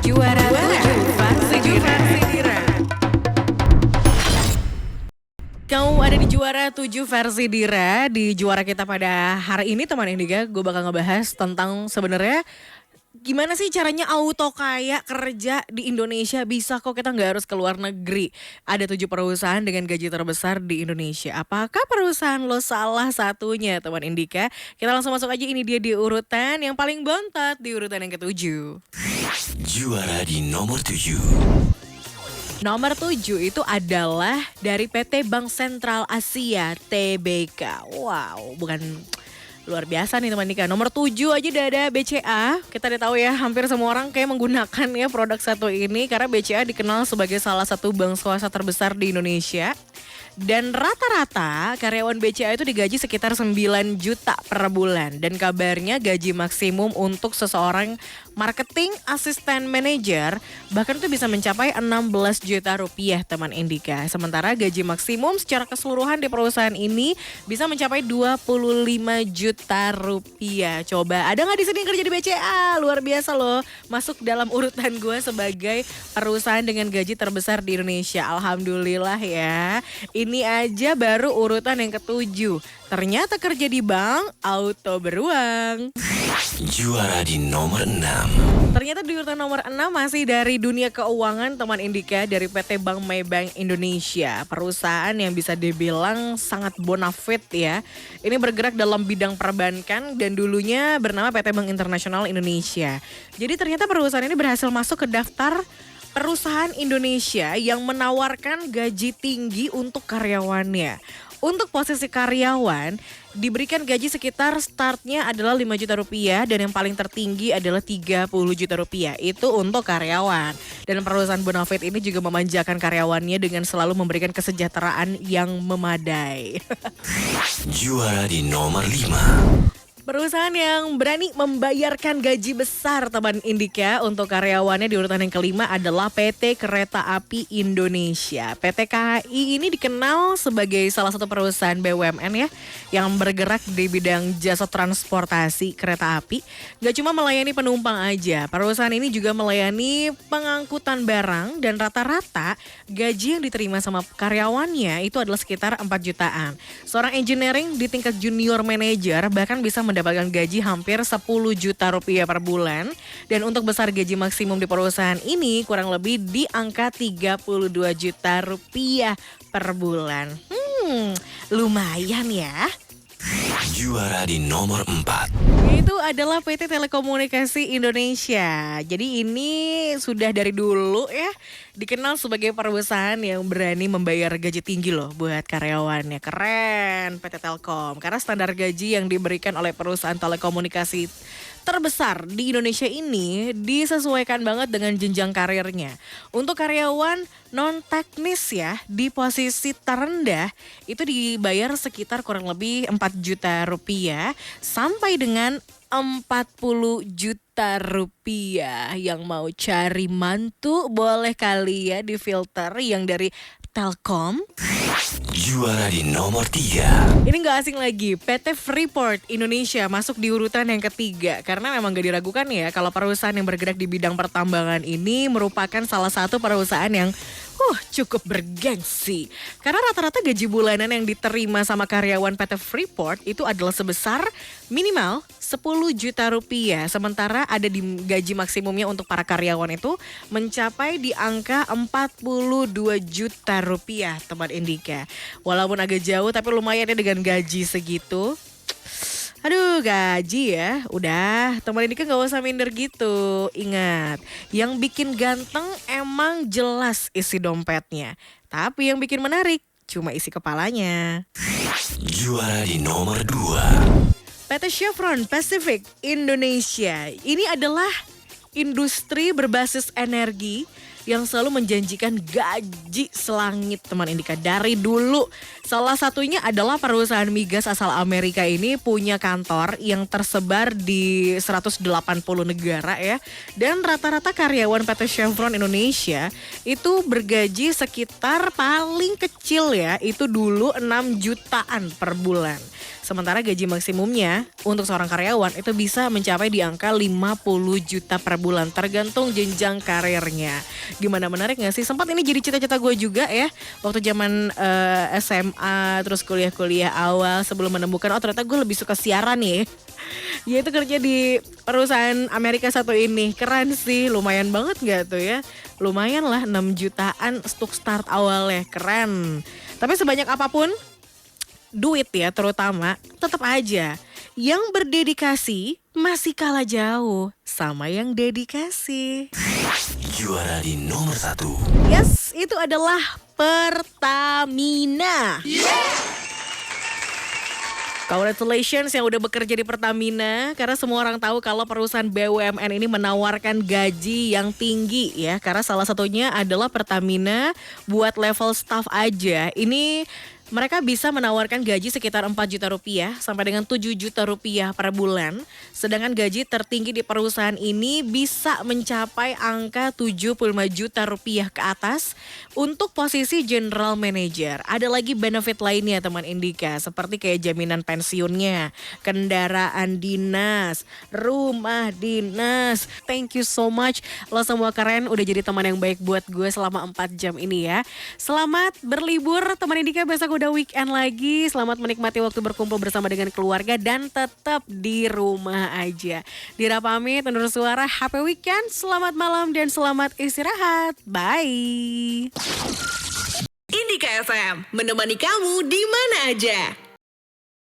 Juara 7 Versi Dira. Kamu ada di Juara 7 Versi Dira. Di juara kita pada hari ini teman Indika, gue bakal ngebahas tentang sebenarnya gimana sih caranya auto kaya kerja di Indonesia. Bisa kok, kita nggak harus ke luar negeri. Ada 7 perusahaan dengan gaji terbesar di Indonesia. Apakah perusahaan lo salah satunya teman Indika? Kita langsung masuk aja, ini dia di urutan yang paling bontot, di urutan yang ketujuh. Juara di nomor 7. Nomor 7 itu adalah dari PT Bank Sentral Asia TBK. Wow, bukan luar biasa nih teman Nika. Nomor 7 aja udah ada BCA. Kita udah tahu ya, hampir semua orang kayak menggunakan ya produk satu ini. Karena BCA dikenal sebagai salah satu bank swasta terbesar di Indonesia. Dan rata-rata karyawan BCA itu digaji sekitar 9 juta per bulan. Dan kabarnya gaji maksimum untuk seseorang marketing asisten manager bahkan itu bisa mencapai 16 juta rupiah teman Indika. Sementara gaji maksimum secara keseluruhan di perusahaan ini bisa mencapai 25 juta rupiah. Coba ada nggak di sini yang kerja di BCA? Luar biasa loh. Masuk dalam urutan gue sebagai perusahaan dengan gaji terbesar di Indonesia. Alhamdulillah ya. Ini aja baru urutan yang ketujuh. Ternyata kerja di bank auto beruang. Juara di nomor 6. Ternyata di urutan nomor 6 masih dari dunia keuangan teman Indika, dari PT Bank Maybank Indonesia. Perusahaan yang bisa dibilang sangat bonafit ya. Ini bergerak dalam bidang perbankan dan dulunya bernama PT Bank Internasional Indonesia. Jadi ternyata perusahaan ini berhasil masuk ke daftar perusahaan Indonesia yang menawarkan gaji tinggi untuk karyawannya. Untuk posisi karyawan diberikan gaji sekitar startnya adalah 5 juta rupiah dan yang paling tertinggi adalah 30 juta rupiah. Itu untuk karyawan. Dan perusahaan bonafit ini juga memanjakan karyawannya dengan selalu memberikan kesejahteraan yang memadai. Juara di nomor 5. Perusahaan yang berani membayarkan gaji besar teman Indika untuk karyawannya di urutan yang kelima adalah PT Kereta Api Indonesia. PT KAI ini dikenal sebagai salah satu perusahaan BUMN ya yang bergerak di bidang jasa transportasi kereta api. Gak cuma melayani penumpang aja, perusahaan ini juga melayani pengangkutan barang dan rata-rata gaji yang diterima sama karyawannya itu adalah sekitar 4 jutaan. Seorang engineering di tingkat junior manager bahkan bisa mendapatkan gaji hampir 10 juta rupiah per bulan. Dan untuk besar gaji maksimum di perusahaan ini kurang lebih di angka 32 juta rupiah per bulan. Lumayan ya. Juara di nomor 4. Itu adalah PT Telekomunikasi Indonesia. Jadi ini sudah dari dulu ya dikenal sebagai perusahaan yang berani membayar gaji tinggi loh buat karyawannya. Keren PT Telkom. Karena standar gaji yang diberikan oleh perusahaan telekomunikasi terbesar di Indonesia ini disesuaikan banget dengan jenjang karirnya. Untuk karyawan non teknis ya di posisi terendah itu dibayar sekitar kurang lebih 4 juta rupiah sampai dengan 40 juta rupiah. Yang mau cari mantu boleh kali ya di filter yang dari Telkom. Juara di nomor 3. Ini gak asing lagi, PT Freeport Indonesia masuk di urutan yang ketiga. Karena memang gak diragukan ya kalau perusahaan yang bergerak di bidang pertambangan ini merupakan salah satu perusahaan yang cukup bergengsi. Karena rata-rata gaji bulanan yang diterima sama karyawan PT Freeport itu adalah sebesar minimal 10 juta rupiah. Sementara ada di gaji maksimumnya untuk para karyawan itu mencapai di angka 42 juta rupiah teman Indika. Walaupun agak jauh tapi lumayan ya dengan gaji segitu. Aduh gaji ya, udah teman ini kan gak usah minder gitu. Ingat, yang bikin ganteng emang jelas isi dompetnya. Tapi yang bikin menarik cuma isi kepalanya. Juara di nomor 2. PT Chevron Pacific Indonesia. Ini adalah industri berbasis energi yang selalu menjanjikan gaji selangit teman Indika dari dulu. Salah satunya adalah perusahaan migas asal Amerika ini punya kantor yang tersebar di 180 negara ya. Dan rata-rata karyawan PT Chevron Indonesia itu bergaji sekitar paling kecil ya, itu dulu 6 jutaan per bulan. Sementara gaji maksimumnya untuk seorang karyawan itu bisa mencapai di angka 50 juta per bulan tergantung jenjang karirnya. Gimana, menarik gak sih? Sempat ini jadi cita-cita gue juga ya. Waktu zaman SMA terus kuliah-kuliah awal sebelum menemukan ternyata gue lebih suka siaran nih. Yaitu kerja di perusahaan Amerika satu ini. Keren sih, lumayan banget gak tuh ya? Lumayan lah 6 jutaan untuk start awalnya, keren. Tapi sebanyak apapun duit ya terutama, tetap aja yang berdedikasi masih kalah jauh sama yang dedikasi. Juara di nomor 1. Yes, itu adalah Pertamina. Congratulations yang udah bekerja di Pertamina, karena semua orang tahu kalau perusahaan BUMN ini menawarkan gaji yang tinggi ya. Karena salah satunya adalah Pertamina buat level staff aja. Ini mereka bisa menawarkan gaji sekitar 4 juta rupiah sampai dengan 7 juta rupiah per bulan. Sedangkan gaji tertinggi di perusahaan ini bisa mencapai angka 75 juta rupiah ke atas untuk posisi general manager. Ada lagi benefit lainnya teman Indika, seperti kayak jaminan pensiunnya, kendaraan dinas, rumah dinas. Thank you so much. Lo semua keren, udah jadi teman yang baik buat gue selama 4 jam ini ya. Selamat berlibur teman Indika, besok udah weekend lagi. Selamat menikmati waktu berkumpul bersama dengan keluarga dan tetap di rumah aja. Dira pamit undur suara, happy weekend, selamat malam dan selamat istirahat. Bye. Indika FM, menemani kamu di mana aja.